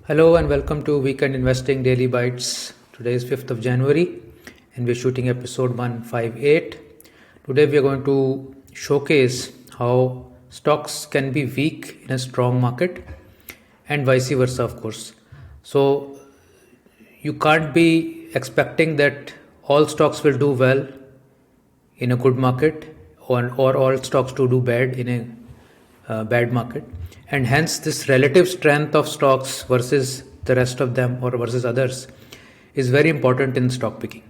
Hello and welcome to Weekend Investing Daily Bites. Today is 5th of January and we're shooting episode 158. Today we are going to showcase how stocks can be weak in a strong market and vice versa, of course. So you can't be expecting that all stocks will do well in a good market or all stocks to do bad in a bad market, and hence this relative strength of stocks versus the rest of them or versus others is very important in stock picking,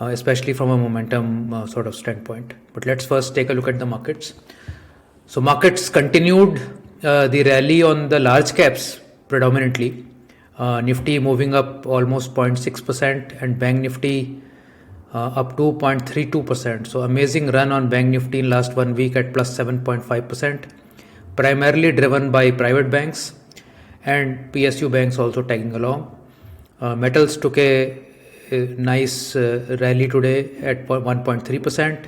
especially from a momentum sort of standpoint. But let's first take a look at the markets. So markets continued the rally on the large caps predominantly. Nifty moving up almost 0.6% and Bank Nifty up 2.32%. So amazing run on Bank Nifty in last 1 week at plus 7.5%, primarily driven by private banks and PSU banks also tagging along. Metals took a nice rally today at 1.3%.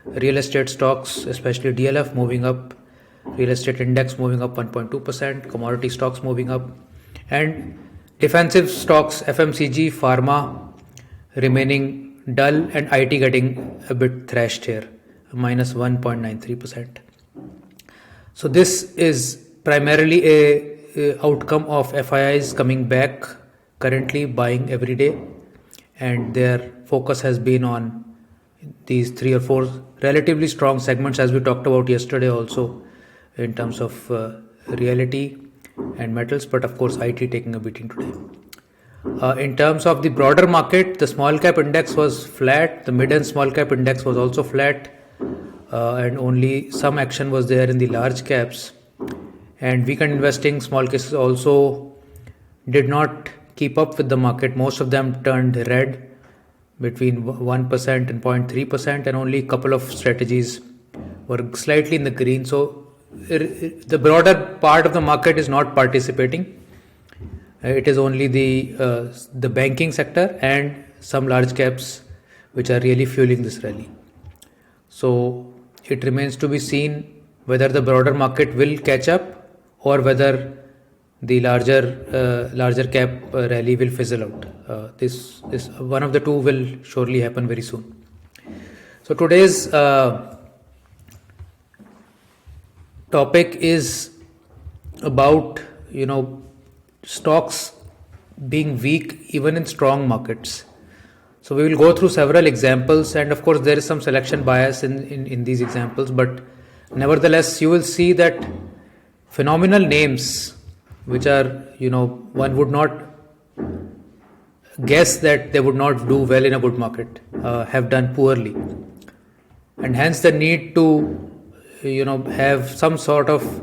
Real estate stocks, especially DLF, moving up. Real estate index moving up 1.2%. Commodity stocks moving up. And defensive stocks, FMCG, pharma remaining dull, and IT getting a bit thrashed here, minus 1.93%. So this is primarily a outcome of FIIs coming back, currently buying every day, and their focus has been on these 3 or 4 relatively strong segments, as we talked about yesterday also, in terms of reality and metals, but of course IT taking a beating today. In terms of the broader market, the small cap index was flat, the mid and small cap index was also flat, and only some action was there in the large caps. And weekend investing small cases also did not keep up with the market. Most of them turned red, between 1% and 0.3%, and only a couple of strategies were slightly in the green. So the broader part of the market is not participating. It is only the banking sector and some large caps which are really fueling this rally. So it remains to be seen whether the broader market will catch up or whether the larger cap rally will fizzle out. This one of the two will surely happen very soon. So today's topic is about stocks being weak even in strong markets. So we will go through several examples, and of course there is some selection bias in these examples, but nevertheless you will see that phenomenal names which are one would not guess that they would not do well in a good market have done poorly, and hence the need to have some sort of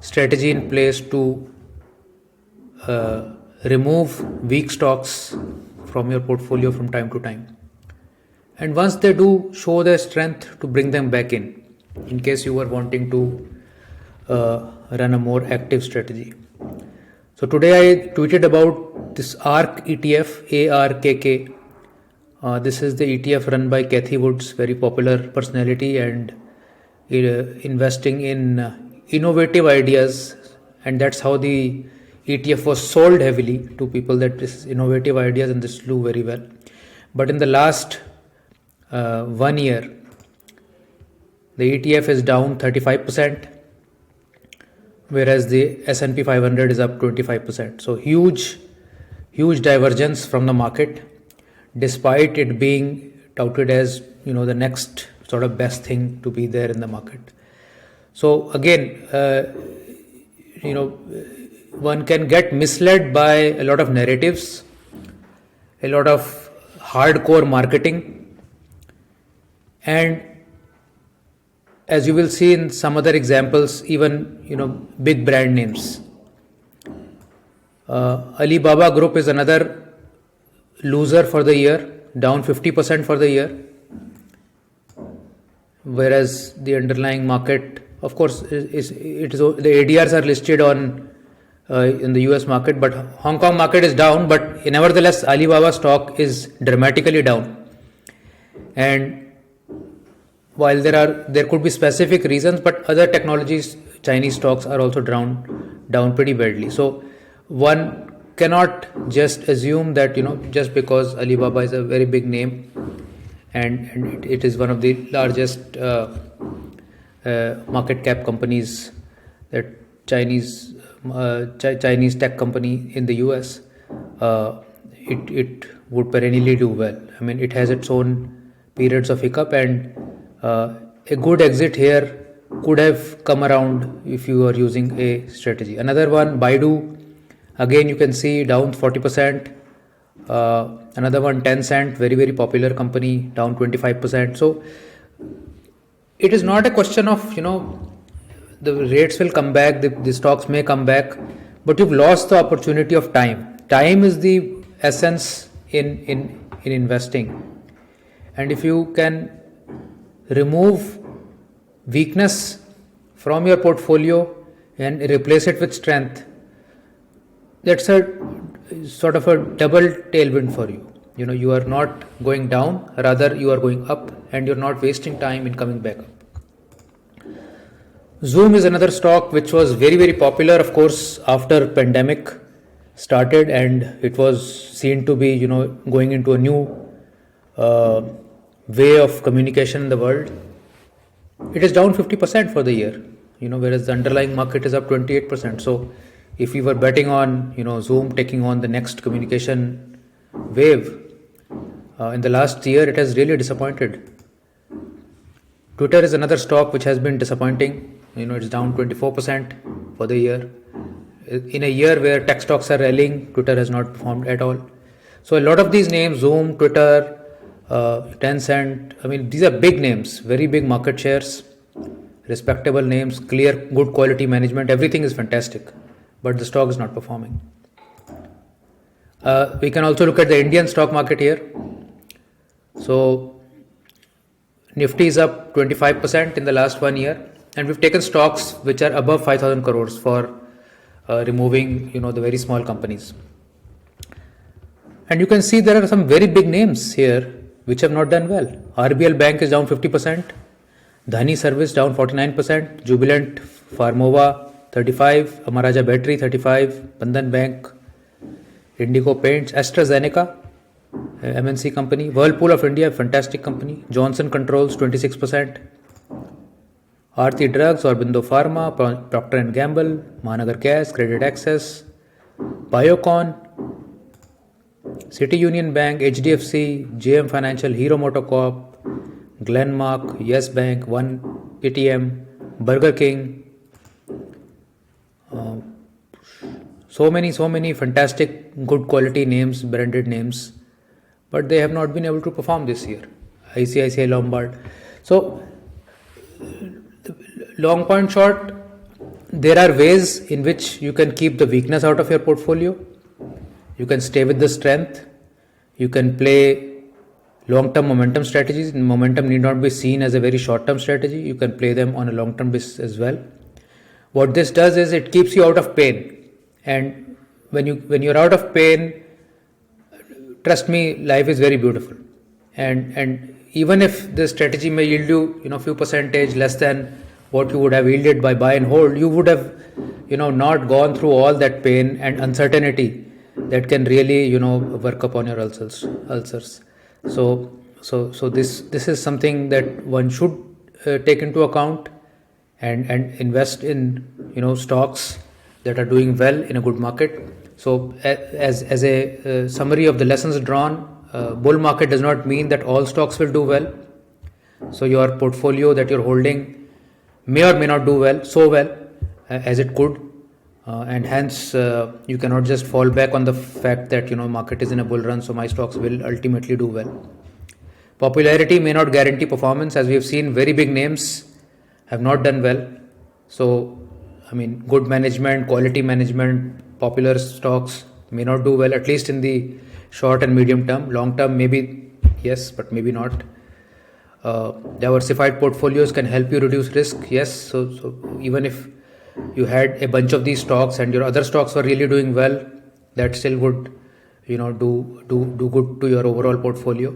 strategy in place to remove weak stocks from your portfolio from time to time, and once they do show their strength, to bring them back in case you were wanting to run a more active strategy. So today I tweeted about this ARK ETF, ARKK. This is the ETF run by Cathie Woods, very popular personality, and investing in innovative ideas, and that's how the ETF was sold heavily to people, that this is innovative ideas and this flew very well. But in the last 1 year, the ETF is down 35%, whereas the S&P 500 is up 25%. So huge divergence from the market, despite it being touted as the next sort of best thing to be there in the market. So again, one can get misled by a lot of narratives, a lot of hardcore marketing, and as you will see in some other examples, even big brand names. Alibaba Group is another loser for the year, down 50% for the year, whereas the underlying market, of course, the ADRs are listed on in the US market, but Hong Kong market is down, but nevertheless Alibaba stock is dramatically down. And while there could be specific reasons, but other technologies, Chinese stocks are also down pretty badly. So one cannot just assume that just because Alibaba is a very big name and it is one of the largest market cap companies, that Chinese tech company in the US, it would perennially do well. I mean, it has its own periods of hiccup, and a good exit here could have come around if you are using a strategy. Another one, Baidu, again you can see down 40%. Another one, Tencent, very very popular company, down 25%. So it is not a question of the rates will come back, the stocks may come back, but you've lost the opportunity of time. Time is the essence in investing, and if you can remove weakness from your portfolio and replace it with strength, that's a sort of a double tailwind for you. You are not going down, rather you are going up, and you're not wasting time in coming back up. Zoom is another stock which was very very popular, of course, after pandemic started, and it was seen to be going into a new way of communication in the world. It is down 50% for the year, whereas the underlying market is up 28%. So if we were betting on Zoom taking on the next communication wave, in the last year it has really disappointed. Twitter is another stock which has been disappointing. It's down 24% for the year. In a year where tech stocks are rallying, Twitter has not performed at all. So a lot of these names, Zoom, Twitter, Tencent, I mean, these are big names, very big market shares, respectable names, clear, good quality management, everything is fantastic, but the stock is not performing. We can also look at the Indian stock market here. So Nifty is up 25% in the last 1 year, and we've taken stocks which are above 5,000 crores for removing the very small companies. And you can see there are some very big names here which have not done well. RBL Bank is down 50%, Dhani Service down 49%, Jubilant Pharmova 35%, Amara Battery 35%, Bandhan Bank, Indigo Paints, AstraZeneca, MNC company, Whirlpool of India, fantastic company, Johnson Controls 26%, Aarti Drugs, Aurobindo Pharma, Procter & Gamble, Mahanagar Gas, Credit Access, Biocon, City Union Bank, HDFC, JM Financial, Hero MotoCorp, Glenmark, Yes Bank, One ATM, Burger King. So many fantastic, good quality names, branded names, but they have not been able to perform this year. ICICI Lombard. So, long point short, there are ways in which you can keep the weakness out of your portfolio. You can stay with the strength. You can play long-term momentum strategies. Momentum need not be seen as a very short-term strategy. You can play them on a long-term basis as well. What this does is it keeps you out of pain. And when you're out of pain, trust me, life is very beautiful. And even if the strategy may yield you, few percentage less than what you would have yielded by buy and hold, you would have, not gone through all that pain and uncertainty that can really, work upon your ulcers. So this is something that one should take into account and invest in, stocks that are doing well in a good market. So as a summary of the lessons drawn, bull market does not mean that all stocks will do well. So your portfolio that you're holding may or may not do so well as it could, and hence you cannot just fall back on the fact that market is in a bull run, so my stocks will ultimately do well. Popularity may not guarantee performance, as we have seen very big names have not done well. So I mean, good management, quality management, popular stocks may not do well, at least in the short and medium term. Long term, maybe yes, but maybe not. Diversified portfolios can help you reduce risk. Yes, so even if you had a bunch of these stocks and your other stocks were really doing well, that still would do good to your overall portfolio.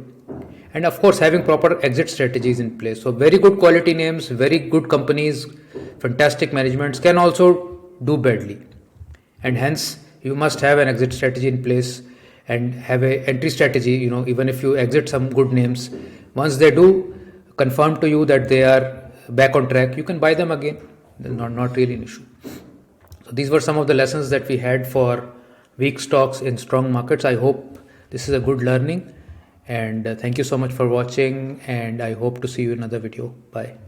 And of course, having proper exit strategies in place. So very good quality names, very good companies, fantastic managements can also do badly. And hence, you must have an exit strategy in place and have a entry strategy. Even if you exit some good names, once they do confirm to you that they are back on track, you can buy them again. Not really an issue. So these were some of the lessons that we had for weak stocks in strong markets. I hope this is a good learning, and thank you so much for watching, and I hope to see you in another video. Bye.